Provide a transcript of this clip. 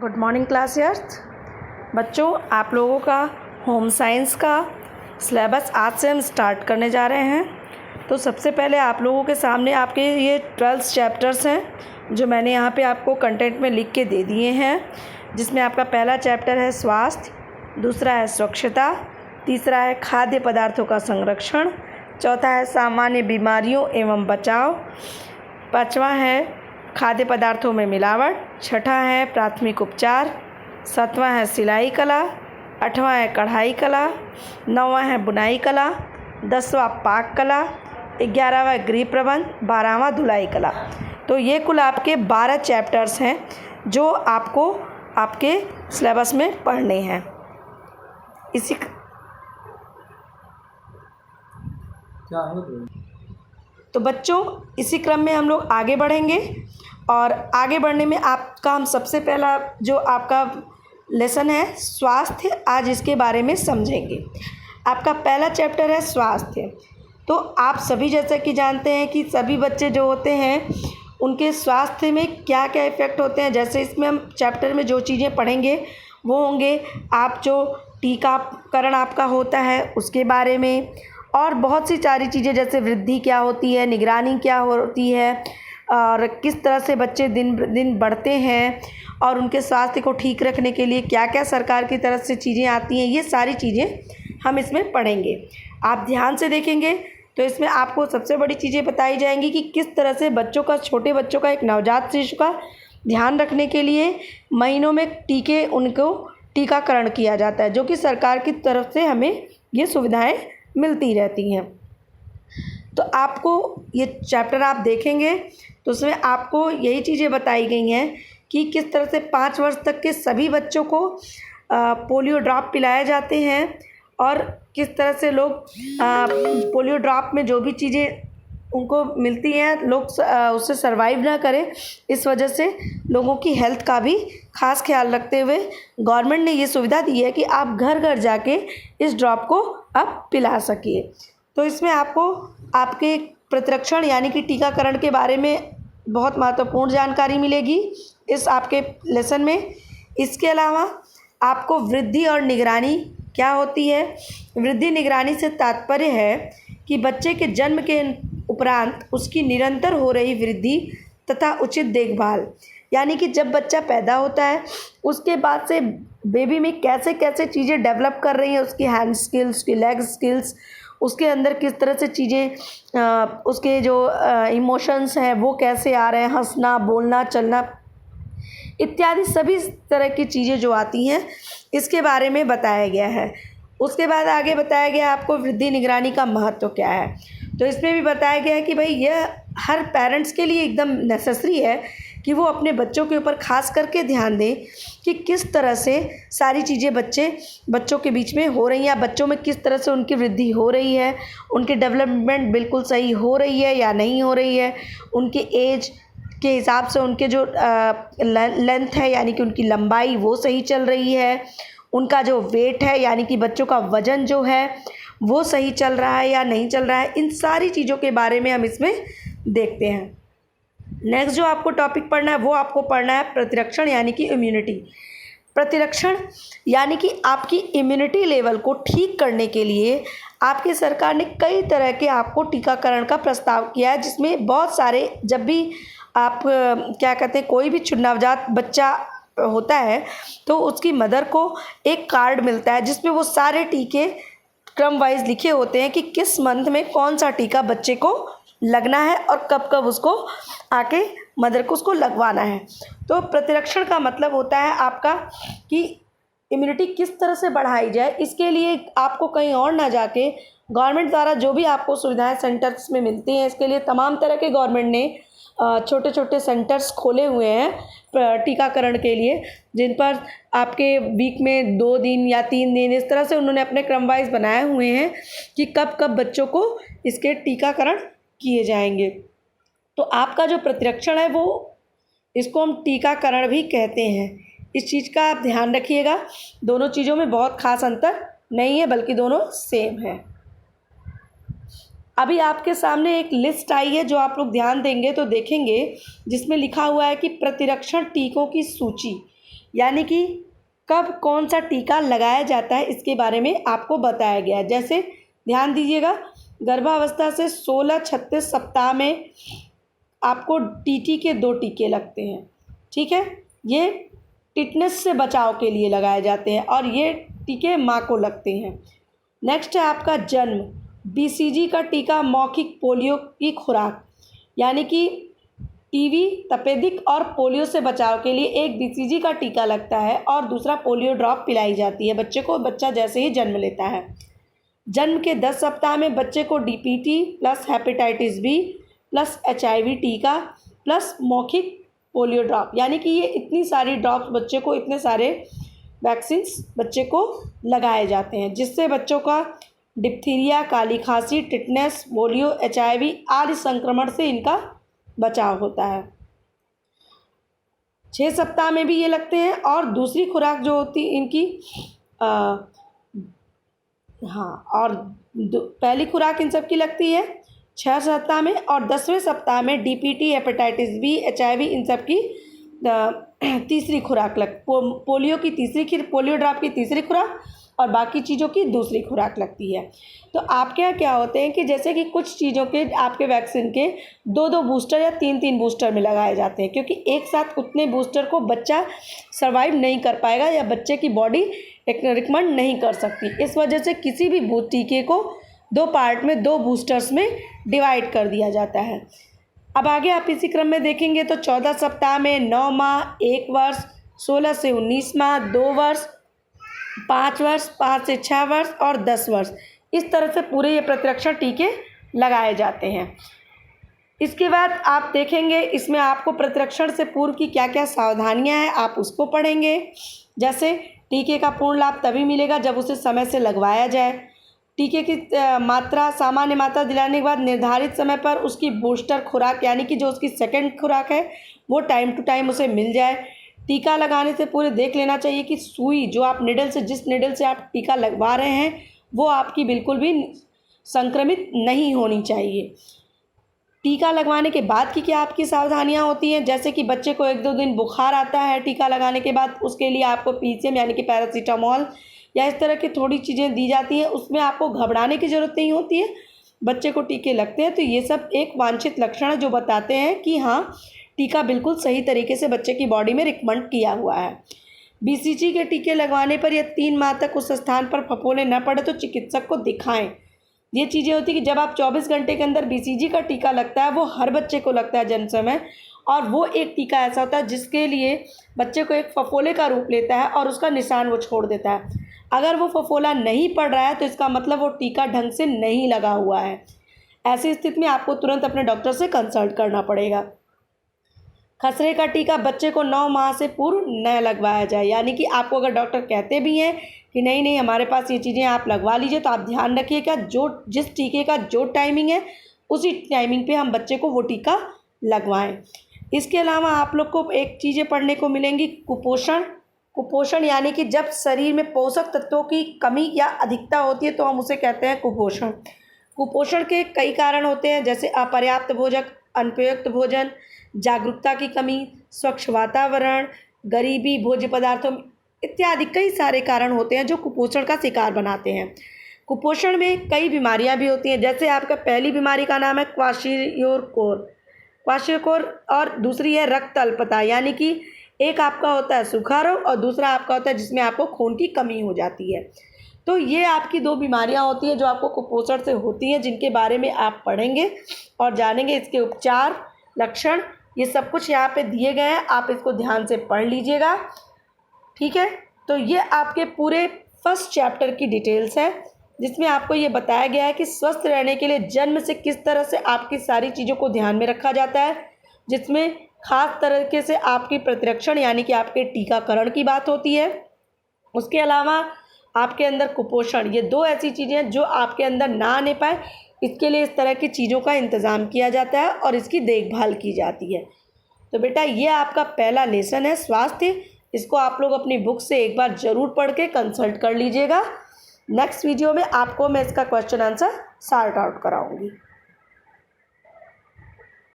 Good morning क्लासियर्स। बच्चों, आप लोगों का होम साइंस का सिलेबस आज से हम स्टार्ट करने जा रहे हैं। तो सबसे पहले आप लोगों के सामने आपके ये 12 चैप्टर्स हैं जो मैंने यहाँ पे आपको कंटेंट में लिख के दे दिए हैं, जिसमें आपका पहला चैप्टर है स्वास्थ्य, दूसरा है स्वच्छता, तीसरा है खाद्य पदार्थों का संरक्षण, चौथा है सामान्य बीमारियों एवं बचाव, पाँचवा है खाद्य पदार्थों में मिलावट, छठा है प्राथमिक उपचार, सातवां है सिलाई कला, आठवां है कढ़ाई कला, नौवां है बुनाई कला, 10वां पाक कला, 11वां गृह प्रबंध, 12वां धुलाई कला। तो ये कुल आपके 12 चैप्टर्स हैं जो आपको आपके सिलेबस में पढ़ने हैं। इसी क्या है तो बच्चों, इसी क्रम में हम लोग आगे बढ़ेंगे और आगे बढ़ने में आपका हम सबसे पहला जो आपका लेसन है स्वास्थ्य, आज इसके बारे में समझेंगे। आपका पहला चैप्टर है स्वास्थ्य। तो आप सभी जैसा कि जानते हैं कि सभी बच्चे जो होते हैं उनके स्वास्थ्य में क्या क्या इफ़ेक्ट होते हैं। जैसे इसमें हम चैप्टर में जो चीज़ें पढ़ेंगे वो होंगे आप जो टीकाकरण आपका होता है उसके बारे में, और बहुत सी सारी चीज़ें जैसे वृद्धि क्या होती है, निगरानी क्या होती है, और किस तरह से बच्चे दिन दिन बढ़ते हैं और उनके स्वास्थ्य को ठीक रखने के लिए क्या क्या सरकार की तरफ से चीज़ें आती हैं, ये सारी चीज़ें हम इसमें पढ़ेंगे। आप ध्यान से देखेंगे तो इसमें आपको सबसे बड़ी चीज़ें बताई जाएंगी कि किस तरह से बच्चों का, छोटे बच्चों का, एक नवजात शिशु का ध्यान रखने के लिए महीनों में टीके उनको टीकाकरण किया जाता है, जो कि सरकार की तरफ से हमें ये सुविधाएँ मिलती रहती हैं। तो आपको ये चैप्टर आप देखेंगे तो उसमें आपको यही चीज़ें बताई गई हैं कि किस तरह से 5 वर्ष तक के सभी बच्चों को पोलियो ड्रॉप पिलाए जाते हैं और किस तरह से लोग पोलियो ड्रॉप में जो भी चीज़ें उनको मिलती हैं लोग उससे सर्वाइव ना करें। इस वजह से लोगों की हेल्थ का भी खास ख्याल रखते हुए गवर्नमेंट ने ये सुविधा दी है कि आप घर घर जाके इस ड्रॉप को आप पिला सकिए। तो इसमें आपको आपके प्रतिरक्षण यानी कि टीकाकरण के बारे में बहुत महत्वपूर्ण जानकारी मिलेगी इस आपके लेसन में। इसके अलावा आपको वृद्धि और निगरानी क्या होती है। वृद्धि निगरानी से तात्पर्य है कि बच्चे के जन्म के उपरांत उसकी निरंतर हो रही वृद्धि तथा उचित देखभाल, यानी कि जब बच्चा पैदा होता है उसके बाद से बेबी में कैसे कैसे चीज़ें डेवलप कर रही हैं, उसकी हैंड स्किल्स, उसकी लेग स्किल्स, उसके अंदर किस तरह से चीज़ें, उसके जो इमोशंस हैं वो कैसे आ रहे हैं, हंसना, बोलना, चलना इत्यादि सभी तरह की चीज़ें जो आती हैं इसके बारे में बताया गया है। उसके बाद आगे बताया गया आपको वृद्धि निगरानी का महत्व क्या है। तो इसमें भी बताया गया है कि भाई यह हर पेरेंट्स के लिए एकदम नेसेसरी है कि वो अपने बच्चों के ऊपर खास करके ध्यान दें कि किस तरह से सारी चीज़ें बच्चों के बीच में हो रही हैं, बच्चों में किस तरह से उनकी वृद्धि हो रही है, उनकी डेवलपमेंट बिल्कुल सही हो रही है या नहीं हो रही है, उनके एज के हिसाब से उनके जो लेंथ है यानी कि उनकी लंबाई वो सही चल रही है, उनका जो वेट है यानी कि बच्चों का वज़न जो है वो सही चल रहा है या नहीं चल रहा है। इन सारी चीज़ों के बारे में हम इसमें देखते हैं। नेक्स्ट जो आपको टॉपिक पढ़ना है वो आपको पढ़ना है प्रतिरक्षण यानी कि इम्यूनिटी। प्रतिरक्षण यानी कि आपकी इम्यूनिटी लेवल को ठीक करने के लिए आपकी सरकार ने कई तरह के आपको टीकाकरण का प्रस्ताव किया है, जिसमें बहुत सारे, जब भी आप क्या कहते हैं कोई भी नवजात बच्चा होता है तो उसकी मदर को एक कार्ड मिलता है जिसमें वो सारे टीके क्रम वाइज लिखे होते हैं कि किस मंथ में कौन सा टीका बच्चे को लगना है और कब कब उसको आके मदर को उसको लगवाना है। तो प्रतिरक्षण का मतलब होता है आपका कि इम्यूनिटी किस तरह से बढ़ाई जाए। इसके लिए आपको कहीं और ना जाके गवर्नमेंट द्वारा जो भी आपको सुविधाएं सेंटर्स में मिलती हैं, इसके लिए तमाम तरह के गवर्नमेंट ने छोटे छोटे सेंटर्स खोले हुए हैं टीकाकरण के लिए, जिन पर आपके वीक में 2 दिन या 3 दिन इस तरह से उन्होंने अपने क्रम वाइज बनाए हुए हैं कि कब कब बच्चों को इसके टीकाकरण किए जाएंगे। तो आपका जो प्रतिरक्षण है वो, इसको हम टीकाकरण भी कहते हैं। इस चीज़ का आप ध्यान रखिएगा। दोनों चीज़ों में बहुत खास अंतर नहीं है, बल्कि दोनों सेम है। अभी आपके सामने एक लिस्ट आई है जो आप लोग ध्यान देंगे तो देखेंगे, जिसमें लिखा हुआ है कि प्रतिरक्षण टीकों की सूची। यानी कि कब कौन सा टीका लगाया जाता है इसके बारे में आपको बताया गया है। जैसे ध्यान दीजिएगा, गर्भावस्था से 16-36 सप्ताह में आपको टीटी के 2 टीके लगते हैं, ठीक है। ये टिटनेस से बचाव के लिए लगाए जाते हैं और ये टीके माँ को लगते हैं। नेक्स्ट है आपका जन्म, बीसीजी का टीका मौखिक पोलियो की खुराक, यानी कि टीबी, तपेदिक और पोलियो से बचाव के लिए एक बीसीजी का टीका लगता है और दूसरा पोलियो ड्रॉप पिलाई जाती है बच्चे को, बच्चा जैसे ही जन्म लेता है। जन्म के 10 सप्ताह में बच्चे को DPT plus hepatitis B plus HIV टीका प्लस मौखिक पोलियो ड्रॉप, यानी कि ये इतनी सारी ड्रॉप्स बच्चे को, इतने सारे वैक्सीन्स बच्चे को लगाए जाते हैं, जिससे बच्चों का डिप्थीरिया, काली खांसी, टिटनेस, पोलियो, HIV आदि संक्रमण से इनका बचाव होता है। 6 सप्ताह में भी ये लगते हैं और दूसरी खुराक जो होती इनकी और पहली खुराक इन सब की लगती है 6 सप्ताह में और 10वें सप्ताह में डीपीटी, हेपेटाइटिस बी, HIV इन सब की तीसरी खुराक पोलियो ड्रॉप की तीसरी खुराक और बाकी चीज़ों की दूसरी खुराक लगती है। तो आपके यहाँ क्या होते हैं कि जैसे कि कुछ चीज़ों के आपके वैक्सीन के 2-2 बूस्टर या 3-3 बूस्टर में लगाए जाते हैं, क्योंकि एक साथ उतने बूस्टर को बच्चा सर्वाइव नहीं कर पाएगा या बच्चे की बॉडी रिकमेंड नहीं कर सकती। इस वजह से किसी भी टीके को 2 पार्ट में 2 बूस्टर्स में डिवाइड कर दिया जाता है। अब आगे आप इसी क्रम में देखेंगे तो 14 सप्ताह में 9 माह, 1 वर्ष, 16 से 19 माह, 2 वर्ष, 5 वर्ष, 5 से 6 वर्ष और 10 वर्ष, इस तरह से पूरे ये प्रतिरक्षण टीके लगाए जाते हैं। इसके बाद आप देखेंगे इसमें आपको प्रतिरक्षण से पूर्व की क्या क्या सावधानियां हैं आप उसको पढ़ेंगे। जैसे टीके का पूर्ण लाभ तभी मिलेगा जब उसे समय से लगवाया जाए। टीके की सामान्य मात्रा दिलाने के बाद निर्धारित समय पर उसकी बूस्टर खुराक, यानी कि जो उसकी सेकंड खुराक है वो टाइम टू टाइम उसे मिल जाए। टीका लगाने से पूरे देख लेना चाहिए कि सुई जो आप जिस निडल से आप टीका लगवा रहे हैं वो आपकी बिल्कुल भी संक्रमित नहीं होनी चाहिए। टीका लगवाने के बाद की क्या आपकी सावधानियां होती हैं, जैसे कि बच्चे को 1-2 दिन बुखार आता है टीका लगाने के बाद, उसके लिए आपको PCM यानी कि पैरासीटामोल या इस तरह की थोड़ी चीज़ें दी जाती हैं। उसमें आपको घबराने की ज़रूरत नहीं होती है, बच्चे को टीके लगते हैं तो ये सब एक वांछित लक्षण है जो बताते हैं कि हाँ टीका बिल्कुल सही तरीके से बच्चे की बॉडी में रिकमेंड किया हुआ है। BCG के टीके लगवाने पर या 3 माह तक उस स्थान पर फफोले न पड़े तो चिकित्सक को दिखाएं। ये चीज़ें होती कि जब आप 24 घंटे के अंदर BCG का टीका लगता है वो हर बच्चे को लगता है जन्म समय, और वो एक टीका ऐसा होता है जिसके लिए बच्चे को एक फफोले का रूप लेता है और उसका निशान वो छोड़ देता है। अगर वो फफोला नहीं पड़ रहा है तो इसका मतलब वो टीका ढंग से नहीं लगा हुआ है। ऐसी स्थिति में आपको तुरंत अपने डॉक्टर से कंसल्ट करना पड़ेगा। खसरे का टीका बच्चे को 9 माह से पूर्व न लगवाया जाए, यानी कि आपको अगर डॉक्टर कहते भी हैं कि नहीं हमारे पास ये चीज़ें आप लगवा लीजिए, तो आप ध्यान रखिएगा जिस टीके का जो टाइमिंग है उसी टाइमिंग पे हम बच्चे को वो टीका लगवाएं। इसके अलावा आप लोग को एक चीज़ें पढ़ने को मिलेंगी, कुपोषण यानी कि जब शरीर में पोषक तत्वों की कमी या अधिकता होती है तो हम उसे कहते हैं कुपोषण। कुपोषण के कई कारण होते हैं, जैसे अपर्याप्त भोजन, अनुपयुक्त भोजन, जागरूकता की कमी, स्वच्छ वातावरण, गरीबी, भोज्य पदार्थों इत्यादि कई सारे कारण होते हैं जो कुपोषण का शिकार बनाते हैं। कुपोषण में कई बीमारियां भी होती हैं, जैसे आपका पहली बीमारी का नाम है क्वाशियोकोर और दूसरी है रक्त अल्पता, यानी कि एक आपका होता है सूखा रोग और दूसरा आपका होता है जिसमें आपको खून की कमी हो जाती है। तो ये आपकी 2 बीमारियां होती हैं जो आपको कुपोषण से होती हैं, जिनके बारे में आप पढ़ेंगे और जानेंगे। इसके उपचार, लक्षण, ये सब कुछ यहाँ पे दिए गए हैं, आप इसको ध्यान से पढ़ लीजिएगा, ठीक है। तो ये आपके पूरे फर्स्ट चैप्टर की डिटेल्स है, जिसमें आपको ये बताया गया है कि स्वस्थ रहने के लिए जन्म से किस तरह से आपकी सारी चीज़ों को ध्यान में रखा जाता है, जिसमें खास तरीके से आपकी प्रतिरक्षण यानी कि आपके टीकाकरण की बात होती है। उसके अलावा आपके अंदर कुपोषण, ये 2 ऐसी चीज़ें हैं जो आपके अंदर ना आने पाए, इसके लिए इस तरह की चीज़ों का इंतज़ाम किया जाता है और इसकी देखभाल की जाती है। तो बेटा ये आपका पहला लेसन है स्वास्थ्य, इसको आप लोग अपनी बुक से एक बार ज़रूर पढ़ के कंसल्ट कर लीजिएगा। नेक्स्ट वीडियो में आपको मैं इसका क्वेश्चन आंसर सॉर्ट आउट कराऊंगी।